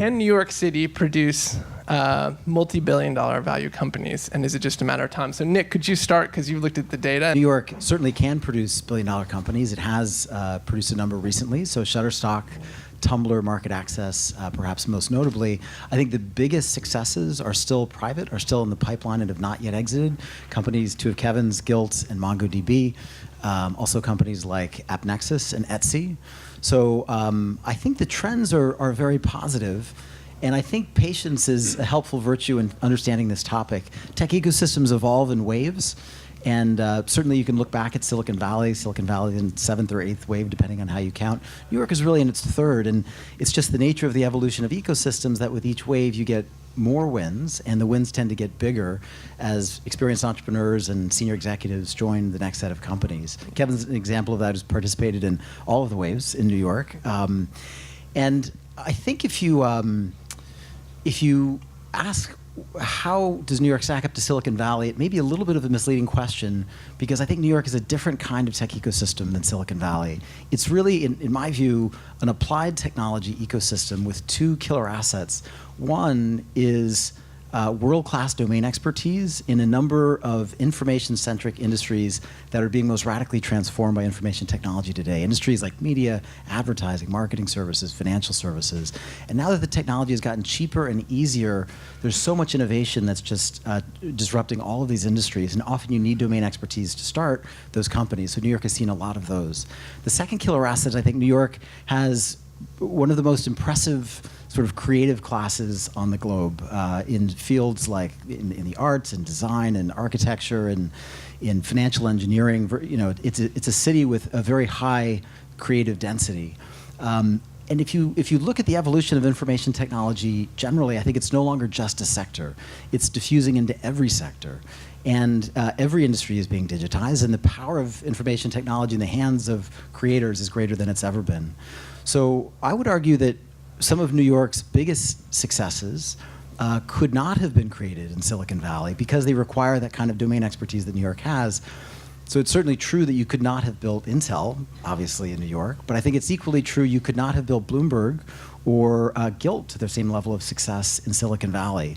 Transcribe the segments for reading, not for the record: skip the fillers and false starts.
can New York City produce multi-billion-dollar value companies, and is it just a matter of time? So Nick, could you start, because you looked at the data? New York certainly can produce billion-dollar companies. It has produced a number recently. So Shutterstock, Tumblr, Market Access, perhaps most notably. I think the biggest successes are still private, are still in the pipeline and have not yet exited. Companies, two of Kevin's, Gilt and MongoDB. Also companies like AppNexus and Etsy. So I think the trends are very positive. And I think patience is a helpful virtue in understanding this topic. Tech ecosystems evolve in waves. And certainly you can look back at Silicon Valley in 7th or 8th wave, depending on how you count. New York is really in its 3rd, and it's just the nature of the evolution of ecosystems that with each wave you get more wins, and the wins tend to get bigger as experienced entrepreneurs and senior executives join the next set of companies. Kevin's an example of that, who's participated in all of the waves in New York. And I think if you ask, how does New York stack up to Silicon Valley? It may be a little bit of a misleading question, because I think New York is a different kind of tech ecosystem than Silicon Valley. It's really, in my view, an applied technology ecosystem with two killer assets. One is world-class domain expertise in a number of information-centric industries that are being most radically transformed by information technology today. Industries like media, advertising, marketing services, financial services. And now that the technology has gotten cheaper and easier, there's so much innovation that's just disrupting all of these industries. And often you need domain expertise to start those companies. So New York has seen a lot of those. The second killer asset, I think New York has one of the most impressive sort of creative classes on the globe in fields like in the arts and design and architecture and in financial engineering. You know, it's a city with a very high creative density. And if you look at the evolution of information technology generally, I think it's no longer just a sector. It's diffusing into every sector. And every industry is being digitized, and the power of information technology in the hands of creators is greater than it's ever been. So I would argue that some of New York's biggest successes could not have been created in Silicon Valley because they require that kind of domain expertise that New York has. So it's certainly true that you could not have built Intel, obviously, in New York, but I think it's equally true you could not have built Bloomberg or Gilt to the same level of success in Silicon Valley.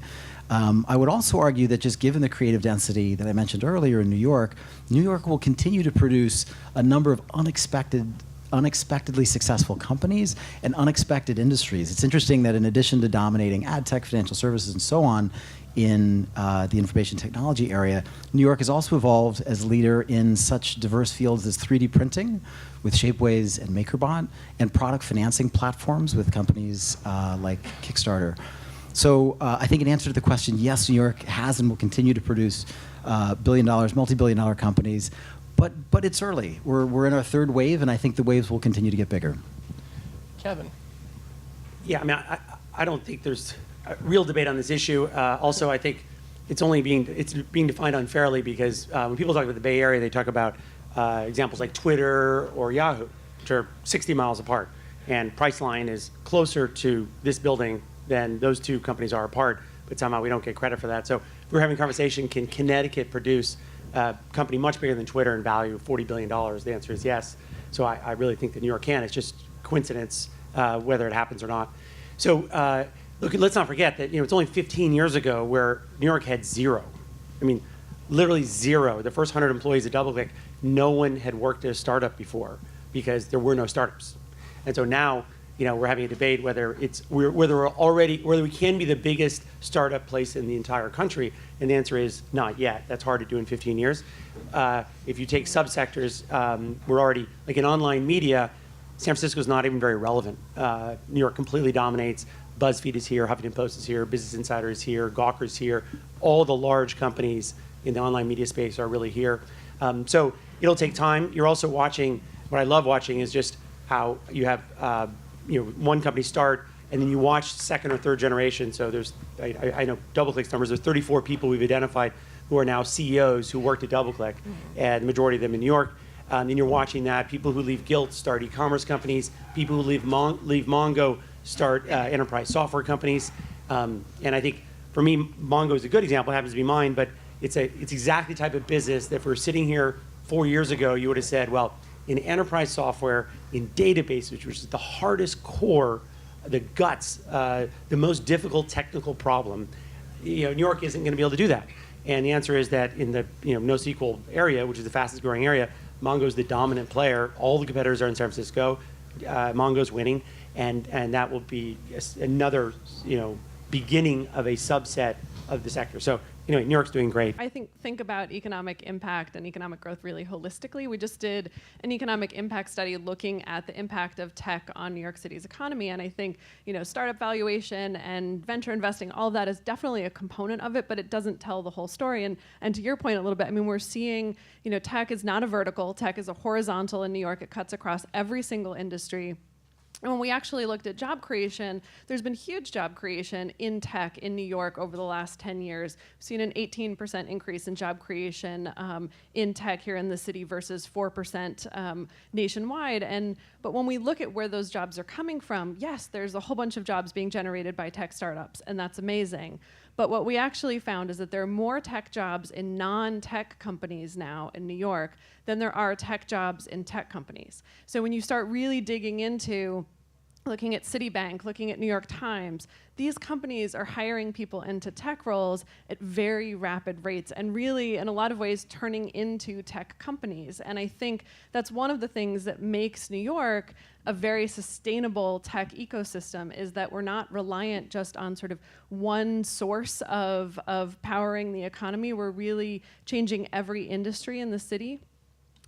I would also argue that just given the creative density that I mentioned earlier in New York will continue to produce a number of unexpectedly successful companies and unexpected industries. It's interesting that in addition to dominating ad tech, financial services, and so on in the information technology area, New York has also evolved as leader in such diverse fields as 3D printing with Shapeways and MakerBot, and product financing platforms with companies like Kickstarter. So I think in answer to the question, yes, New York has and will continue to produce multi-billion-dollar companies. But it's early. We're in our 3rd wave, and I think the waves will continue to get bigger. Kevin. Yeah, I mean, I don't think there's a real debate on this issue. Also, I think it's being defined unfairly because when people talk about the Bay Area, they talk about examples like Twitter or Yahoo, which are 60 miles apart, and Priceline is closer to this building than those two companies are apart. But somehow we don't get credit for that. So if we're having a conversation, can Connecticut produce a company much bigger than Twitter in value, $40 billion? The answer is yes. So I really think that New York can. It's just coincidence whether it happens or not. So look, let's not forget that it's only 15 years ago where New York had 0. I mean, literally 0. The first 100 employees at DoubleClick, no one had worked at a startup before because there were no startups. And so now, we're having a debate whether we can be the biggest startup place in the entire country, and the answer is not yet. That's hard to do in 15 years. If you take subsectors, we're already, like in online media, San Francisco's not even very relevant. New York completely dominates. BuzzFeed is here, Huffington Post is here, Business Insider is here, Gawker's here. All the large companies in the online media space are really here. So it'll take time. You're also watching, what I love watching is just how you have one company start, and then you watch 2nd or 3rd generation. So there's, I know DoubleClick's numbers, there's 34 people we've identified who are now CEOs who worked at DoubleClick, and the majority of them in New York. Then you're watching that. People who leave Gilt start e-commerce companies. People who leave Mongo start enterprise software companies. And I think, for me, Mongo is a good example. It happens to be mine, but it's exactly the type of business that if we were sitting here 4 years ago, you would have said, well, in enterprise software, in databases, which is the hardest core the guts, the most difficult technical problem, New York isn't going to be able to do that. And the answer is that in the NoSQL area, which is the fastest growing area, Mongo's the dominant player. All the competitors are in San Francisco. Mongo's winning, and that will be another beginning of a subset of the sector. So anyway, New York's doing great. I think about economic impact and economic growth really holistically. We just did an economic impact study looking at the impact of tech on New York City's economy, and I think startup valuation and venture investing, all of that is definitely a component of it, but it doesn't tell the whole story. And to your point a little bit, I mean, we're seeing tech is not a vertical, tech is a horizontal in New York. It cuts across every single industry. And when we actually looked at job creation, there's been huge job creation in tech in New York over the last 10 years. We've seen an 18% increase in job creation in tech here in the city versus 4% nationwide. But when we look at where those jobs are coming from, yes, there's a whole bunch of jobs being generated by tech startups, and that's amazing. But what we actually found is that there are more tech jobs in non-tech companies now in New York than there are tech jobs in tech companies. So when you start really digging into looking at Citibank, looking at New York Times, these companies are hiring people into tech roles at very rapid rates and really, in a lot of ways, turning into tech companies. And I think that's one of the things that makes New York a very sustainable tech ecosystem, is that we're not reliant just on sort of one source of powering the economy. We're really changing every industry in the city.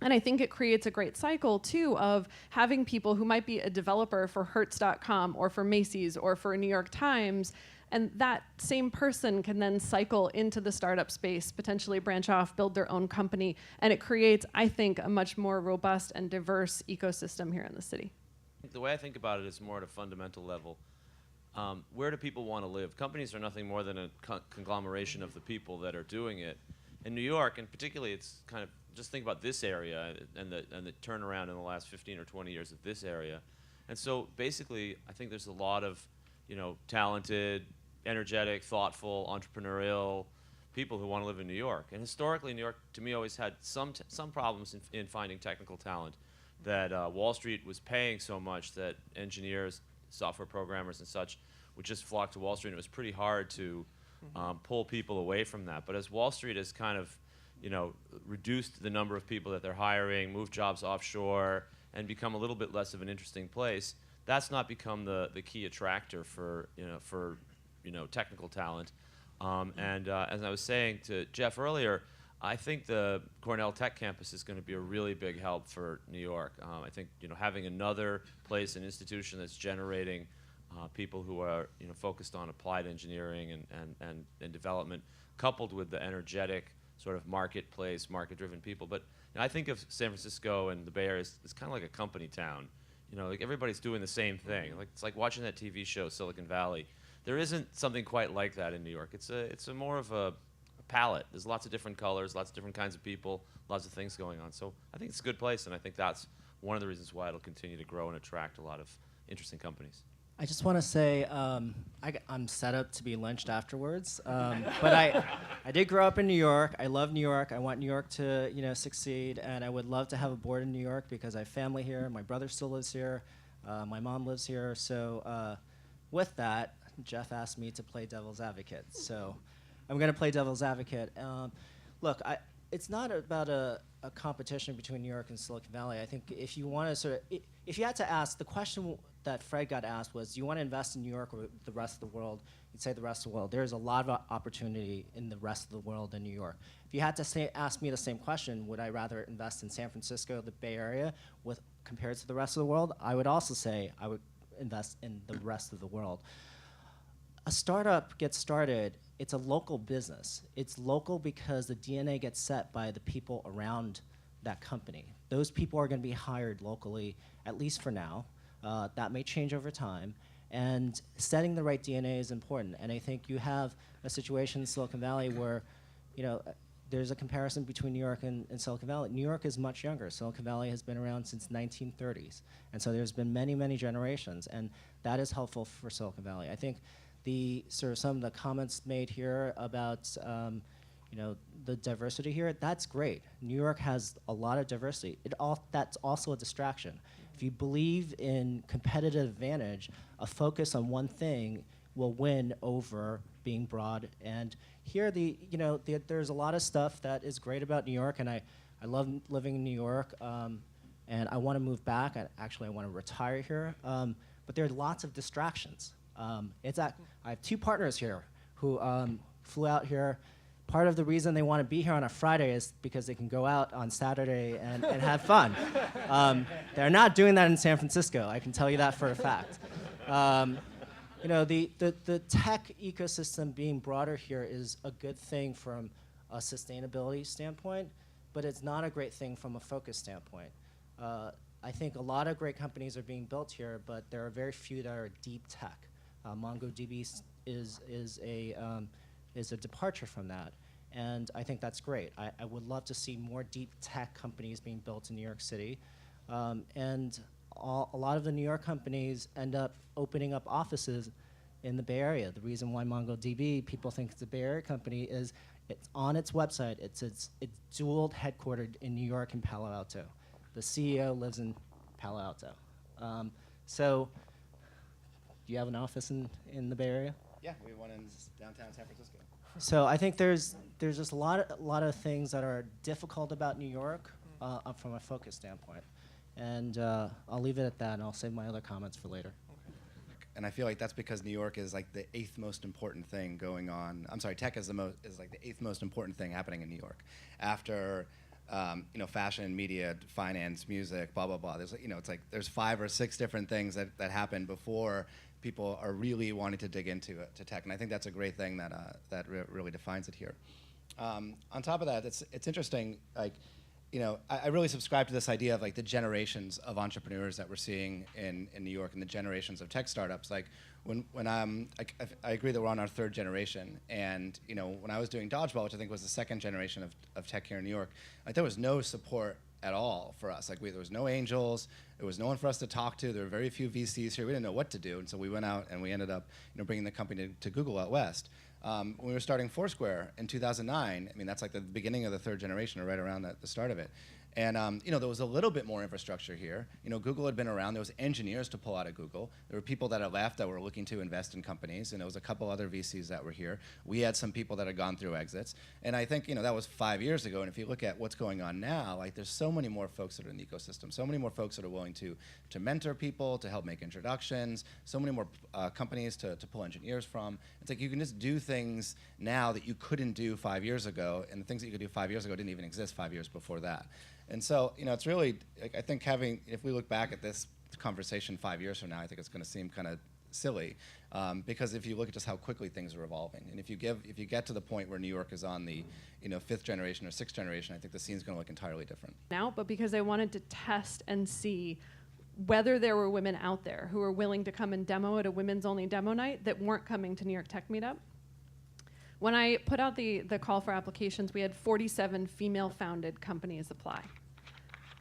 And I think it creates a great cycle, too, of having people who might be a developer for Hertz.com or for Macy's or for New York Times, and that same person can then cycle into the startup space, potentially branch off, build their own company, and it creates, I think, a much more robust and diverse ecosystem here in the city. The way I think about it is more at a fundamental level. Where do people want to live? Companies are nothing more than a conglomeration of the people that are doing it. In New York, and particularly, it's kind of, just think about this area and the turnaround in the last 15 or 20 years of this area. And so basically, I think there's a lot of talented, energetic, thoughtful, entrepreneurial people who want to live in New York. And historically, New York, to me, always had some problems in finding technical talent. That Wall Street was paying so much that engineers, software programmers and such would just flock to Wall Street, and it was pretty hard to pull people away from that. But as Wall Street has kind of reduced the number of people that they're hiring, moved jobs offshore, and become a little bit less of an interesting place, that's not become the key attractor for technical talent. And as I was saying to Jeff earlier, I think the Cornell Tech campus is going to be a really big help for New York. I think having another place, an institution that's generating people who are focused on applied engineering and development, coupled with the energetic sort of marketplace, market-driven people. But I think of San Francisco and the Bay Area as kind of like a company town. Like everybody's doing the same thing. Like it's like watching that TV show Silicon Valley. There isn't something quite like that in New York. It's a more of a palette. There's lots of different colors, lots of different kinds of people, lots of things going on. So I think it's a good place, and I think that's one of the reasons why it'll continue to grow and attract a lot of interesting companies. I just want to say I'm set up to be lynched afterwards, but I did grow up in New York. I love New York. I want New York to succeed, and I would love to have a board in New York because I have family here. My brother still lives here. My mom lives here. So with that, Jeff asked me to play devil's advocate. So I'm going to play devil's advocate. Look, it's not about a competition between New York and Silicon Valley. I think if you want to if you had to ask, the question that Fred got asked was, do you want to invest in New York or the rest of the world? You'd say the rest of the world. There's a lot of opportunity in the rest of the world in New York. If you had to ask me the same question, would I rather invest in San Francisco, the Bay Area, compared to the rest of the world? I would also say I would invest in the rest of the world. A startup gets started, it's a local business. It's local because the DNA gets set by the people around that company. Those people are going to be hired locally, at least for now. That may change over time. And setting the right DNA is important. And I think you have a situation in Silicon Valley where, there's a comparison between New York and Silicon Valley. New York is much younger. Silicon Valley has been around since 1930s. And so there's been many, many generations. And that is helpful for Silicon Valley. I think some of the comments made here about the diversity here, that's great. New York has a lot of diversity. That's also a distraction. If you believe in competitive advantage, a focus on one thing will win over being broad. And here, there's a lot of stuff that is great about New York, and I love living in New York, and I want to move back. I want to retire here, but there are lots of distractions. I have 2 partners here who flew out here. Part of the reason they want to be here on a Friday is because they can go out on Saturday and have fun. They're not doing that in San Francisco, I can tell you that for a fact. The tech ecosystem being broader here is a good thing from a sustainability standpoint, but it's not a great thing from a focus standpoint. I think a lot of great companies are being built here, but there are very few that are deep tech. MongoDB is a departure from that, and I think that's great. I would love to see more deep tech companies being built in New York City, and a lot of the New York companies end up opening up offices in the Bay Area. The reason why MongoDB, people think it's a Bay Area company, is it's on its website. It's dual headquartered in New York and Palo Alto. The CEO lives in Palo Alto. So, do you have an office in the Bay Area? Yeah, we have one in downtown San Francisco. So I think there's just a lot of things that are difficult about New York from a focus standpoint. And I'll leave it at that, and I'll save my other comments for later. And I feel like that's because New York is like the 8th most important thing going on. I'm sorry, tech is like the 8th most important thing happening in New York, after fashion, media, finance, music, blah blah blah. There's it's like there's 5 or 6 different things that happen before people are really wanting to dig into tech, and I think that's a great thing that really defines it here. On top of that, it's interesting. I really subscribe to this idea of like the generations of entrepreneurs that we're seeing in New York, and the generations of tech startups. Like when I agree that we're on our 3rd generation, and when I was doing Dodgeball, which I think was the 2nd generation of tech here in New York, like there was no support at all for us. Like there was no angels, there was no one for us to talk to. There were very few VCs here. We didn't know what to do, and so we went out and we ended up bringing the company to Google out west. When we were starting Foursquare in 2009, I mean that's like the beginning of the 3rd generation, or right around the start of it. And there was a little bit more infrastructure here. Google had been around. There was engineers to pull out of Google. There were people that had left that were looking to invest in companies, and there was a couple other VCs that were here. We had some people that had gone through exits, and I think that was 5 years ago. And if you look at what's going on now, like there's so many more folks that are in the ecosystem, so many more folks that are willing to mentor people, to help make introductions, so many more companies to pull engineers from. It's like you can just do things now that you couldn't do 5 years ago, and the things that you could do 5 years ago didn't even exist 5 years before that. And so, it's really, I think if we look back at this conversation 5 years from now, I think it's going to seem kind of silly, because if you look at just how quickly things are evolving, and if you get to the point where New York is on the 5th generation or 6th generation, I think the scene's going to look entirely different. Now, but because I wanted to test and see whether there were women out there who were willing to come and demo at a women's only demo night that weren't coming to New York Tech Meetup. When I put out the call for applications, we had 47 female-founded companies apply.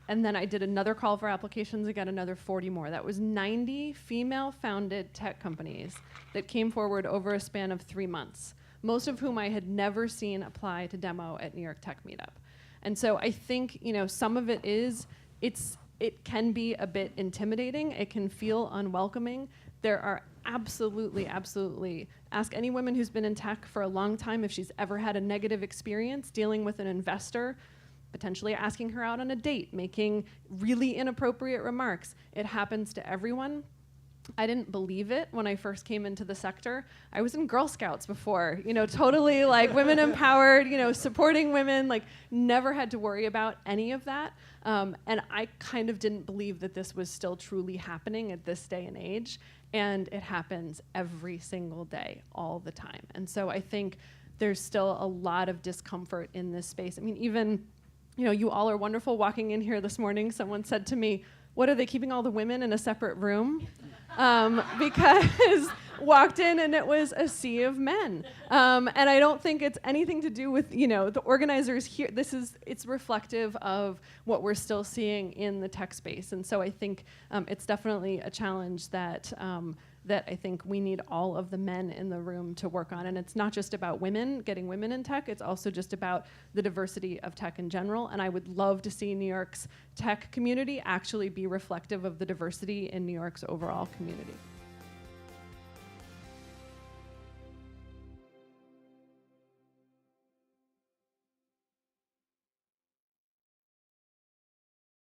And then I did another call for applications, I got another 40 more. That was 90 female-founded tech companies that came forward over a span of 3 months, most of whom I had never seen apply to demo at New York Tech Meetup. And so I think some of it is, it can be a bit intimidating. It can feel unwelcoming. There are absolutely, ask any woman who's been in tech for a long time if she's ever had a negative experience dealing with an investor, potentially asking her out on a date, making really inappropriate remarks. It happens to everyone. I didn't believe it when I first came into the sector. I was in Girl Scouts before, totally like women empowered, supporting women, like never had to worry about any of that. And I kind of didn't believe that this was still truly happening at this day and age. And it happens every single day, all the time. And so I think there's still a lot of discomfort in this space. I mean, even, you all are wonderful. Walking in here this morning, someone said to me, "What, are they keeping all the women in a separate room?" Because walked in and it was a sea of men. And I don't think it's anything to do with, the organizers here. It's reflective of what we're still seeing in the tech space. And so I think it's definitely a challenge that that I think we need all of the men in the room to work on. And it's not just about women, getting women in tech, it's also just about the diversity of tech in general. And I would love to see New York's tech community actually be reflective of the diversity in New York's overall community.